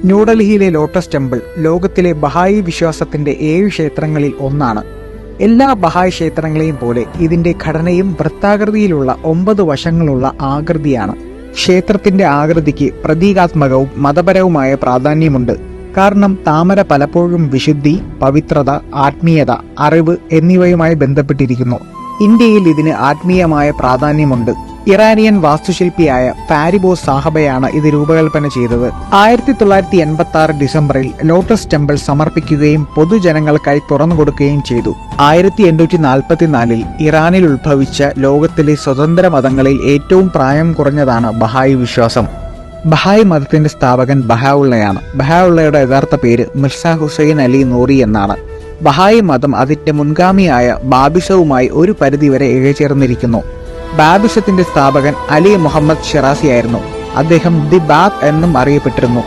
ന്യൂഡൽഹിയിലെ lotus temple ലോകത്തിലെ ബഹായി വിശ്വാസത്തിന്റെ 7 ക്ഷേത്രങ്ങളിൽ ഒന്നാണ്. എല്ലാ ബഹായ് ക്ഷേത്രങ്ങളെയും പോലെ ഇതിന്റെ ഘടനയും വൃത്താകൃതിയിലുള്ള 9 വശങ്ങളുള്ള ആകൃതിയാണ്. ക്ഷേത്രത്തിന്റെ ആകൃതിക്ക് പ്രതീകാത്മകവും മതപരവുമായ പ്രാധാന്യമുണ്ട്. കാരണം താമര പലപ്പോഴും വിശുദ്ധി, പവിത്രത, ആത്മീയത, അറിവ് എന്നിവയുമായി ബന്ധപ്പെട്ടിരിക്കുന്നു. ഇന്ത്യയിൽ ഇതിന് ആത്മീയമായ പ്രാധാന്യമുണ്ട്. ഇറാനിയൻ വാസ്തുശില്പിയായ ഫാരിബോസ് സാഹബയാണ് ഇത് രൂപകൽപ്പന ചെയ്തത്. 1986 ഡിസംബറിൽ ലോട്ടസ് ടെമ്പിൾ സമർപ്പിക്കുകയും പൊതുജനങ്ങൾക്കായി തുറന്നുകൊടുക്കുകയും ചെയ്തു. 1844 ഇറാനിൽ ഉത്ഭവിച്ച ലോകത്തിലെ സ്വതന്ത്ര മതങ്ങളിൽ ഏറ്റവും പ്രായം കുറഞ്ഞതാണ് ബഹായി വിശ്വാസം. ബഹായി മതത്തിന്റെ സ്ഥാപകൻ ബഹാഉള്ളയാണ്. ബഹാഉള്ളയുടെ യഥാർത്ഥ പേര് മിർസ ഹുസൈൻ അലി നൂറി എന്നാണ്. ബഹായി മതം അതിന്റെ മുൻഗാമിയായ ബാബിസവുമായി ഒരു പരിധിവരെ ഇഴചേർന്നിരിക്കുന്നു. ബാബിസത്തിന്റെ സ്ഥാപകൻ അലി മുഹമ്മദ് ഷിറാസി ആയിരുന്നു. അദ്ദേഹം ദി ബാബ് എന്നും അറിയപ്പെട്ടിരുന്നു.